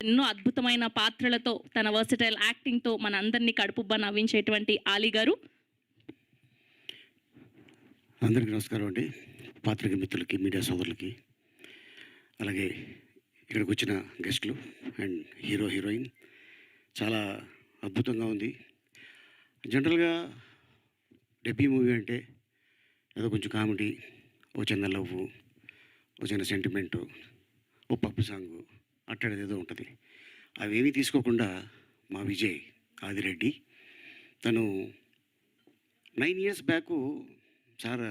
ఎన్నో అద్భుతమైన పాత్రలతో తన వర్సటైల్ యాక్టింగ్తో మన అందరినీ కడుపుబ్బ నవ్వించేటువంటి ఆలీ గారు. అందరికీ నమస్కారం అండి. పాత్రిక మిత్రులకి, మీడియా సోదరులకి, అలాగే ఇక్కడికి వచ్చిన గెస్టులు అండ్ హీరో హీరోయిన్ చాలా అద్భుతంగా ఉంది. జనరల్గా డెబ్యూ మూవీ అంటే ఏదో కొంచెం కామెడీ, ఓ చిన్న లవ్వు, ఓ చిన్న సెంటిమెంటు, ఓ పప్పు సాంగు అట్టేది ఏదో ఉంటుంది. అవేమీ తీసుకోకుండా మా విజయ్ ఆదిరెడ్డి తను 9 years బ్యాకు సార్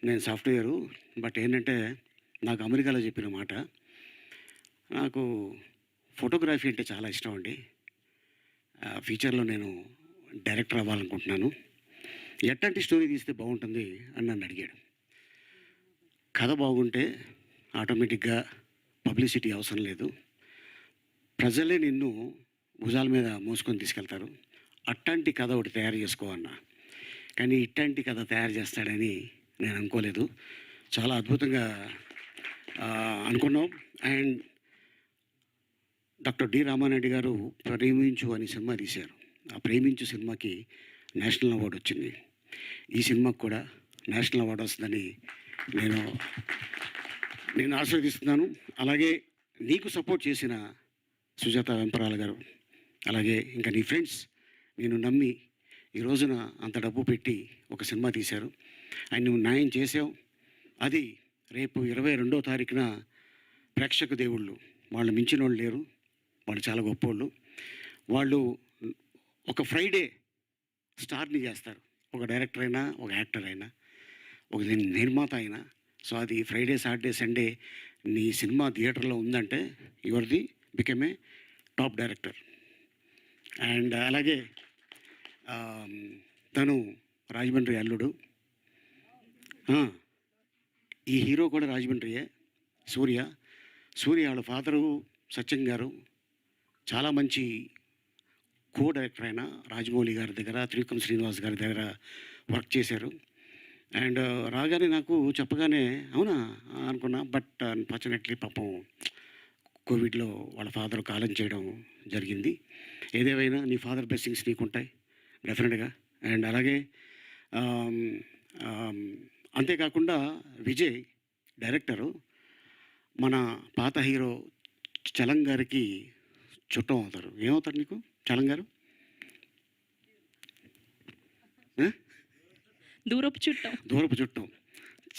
నేను సాఫ్ట్వేరు, బట్ ఏంటంటే నాకు అమెరికాలో చెప్పిన మాట, నాకు ఫోటోగ్రఫీ అంటే చాలా ఇష్టం అండి. ఫ్యూచర్లో నేను డైరెక్టర్ అవ్వాలనుకుంటున్నాను, ఎట్లాంటి స్టోరీ తీస్తే బాగుంటుంది అని నన్ను అడిగాడు. కథ బాగుంటే ఆటోమేటిక్గా పబ్లిసిటీ అవసరం లేదు, ప్రజలే నిన్ను భుజాల మీద మోసుకొని తీసుకెళ్తారు. అట్లాంటి కథ ఒకటి తయారు చేసుకోవన్నా, కానీ ఇట్లాంటి కథ తయారు చేస్తాడని నేను అనుకోలేదు. చాలా అద్భుతంగా అనుకున్నాం. అండ్ డాక్టర్ డి రామారెడ్డి గారు ప్రేమించు అని సినిమా తీశారు. ఆ ప్రేమించు సినిమాకి నేషనల్ అవార్డు వచ్చింది. ఈ సినిమాకి కూడా నేషనల్ అవార్డు వస్తుందని నేను ఆశీర్వదిస్తున్నాను. అలాగే నీకు సపోర్ట్ చేసిన సుజాత వెంపరాల గారు, అలాగే ఇంకా నీ ఫ్రెండ్స్ నేను నమ్మి ఈ రోజున అంత డబ్బు పెట్టి ఒక సినిమా తీశారు. ఆయన నువ్వు న్యాయం చేసావు. అది రేపు 22వ తారీఖున ప్రేక్షక దేవుళ్ళు, వాళ్ళు మించిన వాళ్ళు లేరు, వాళ్ళు చాలా గొప్పోళ్ళు. వాళ్ళు ఒక ఫ్రైడే స్టార్ని చేస్తారు, ఒక డైరెక్టర్ అయినా, ఒక యాక్టర్ అయినా, ఒక నిర్మాత అయినా. సో అది ఫ్రైడే, సాటర్డే, సండే నీ సినిమా థియేటర్లో ఉందంటే యువర్ది became a top director. And అలాగే తను రాజమండ్రి అల్లుడు. ఈ హీరో కూడా రాజమండ్రియే, సూర్య. వాళ్ళ ఫాదరు సత్యం గారు చాలా మంచి కో డైరెక్టర్ అయిన రాజమౌళి గారి దగ్గర, త్రివిక్రమ్ శ్రీనివాస్ గారి దగ్గర వర్క్ చేశారు. అండ్ రాగానే నాకు చెప్పగానే అవునా అనుకున్నా, బట్ అన్ఫార్చునేట్లీ పాపం కోవిడ్లో వాళ్ళ ఫాదర్ కాలం చేయడం జరిగింది. ఏదేమైనా నీ ఫాదర్ బ్లెస్సింగ్స్ నీకుంటాయి డెఫినెట్గా. అండ్ అలాగే అంతేకాకుండా విజయ్ డైరెక్టరు మన పాత హీరో చలం గారికి చుట్టం అవుతారు. ఏమవుతారు నీకు చలం గారు? దూరపు చుట్టం.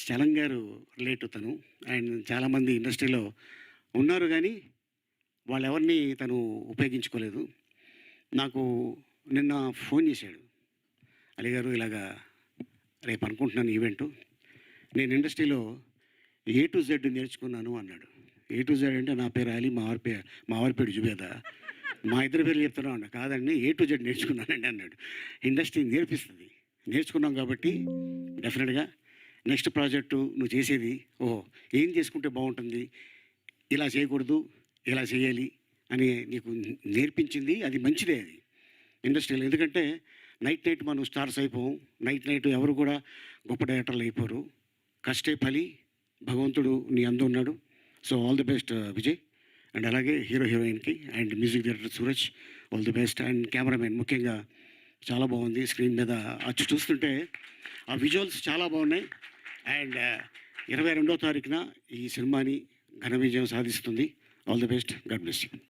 చలం గారు రిలేట్ తను. అండ్ చాలామంది ఇండస్ట్రీలో ఉన్నారు, కానీ వాళ్ళెవరిని తను ఉపయోగించుకోలేదు. నాకు నిన్న ఫోన్ చేశాడు, అలీ గారు ఇలాగా రేపు అనుకుంటున్నాను ఈవెంటు, నేను ఇండస్ట్రీలో A to Z నేర్చుకున్నాను అన్నాడు. A to Z అంటే నా పేరు అలీ, మా వారి పేరు జుబేదా, మా ఇద్దరు పేర్లు చెప్తున్నావు అన్న. కాదండి, A to Z నేర్చుకున్నానండి అన్నాడు. ఇండస్ట్రీ నేర్చుకున్నాం కాబట్టి డెఫినెట్గా నెక్స్ట్ ప్రాజెక్టు నువ్వు చేసేది ఏం చేసుకుంటే బాగుంటుంది, ఇలా చేయకూడదు, ఇలా చేయాలి అని నీకు నేర్పించింది. అది మంచిదే అది ఇండస్ట్రీలో. ఎందుకంటే నైట్ మనం స్టార్స్ అయిపోం. నైట్ ఎవరు కూడా గొప్ప డైరెక్టర్లు అయిపోరు. కష్టే ఫలి, భగవంతుడు నీ అందు ఉన్నాడు. So all the best Vijay. And అలాగే హీరో హీరోయిన్కి and music director Suraj, all the best. And cameraman ముఖ్యంగా చాలా బాగుంది. స్క్రీన్ మీద అచ్చు చూస్తుంటే ఆ విజువల్స్ చాలా బాగున్నాయి. అండ్ 22వ తారీఖున ఈ సినిమాని ఘన విజయం సాధిస్తుంది. All the best. God bless you.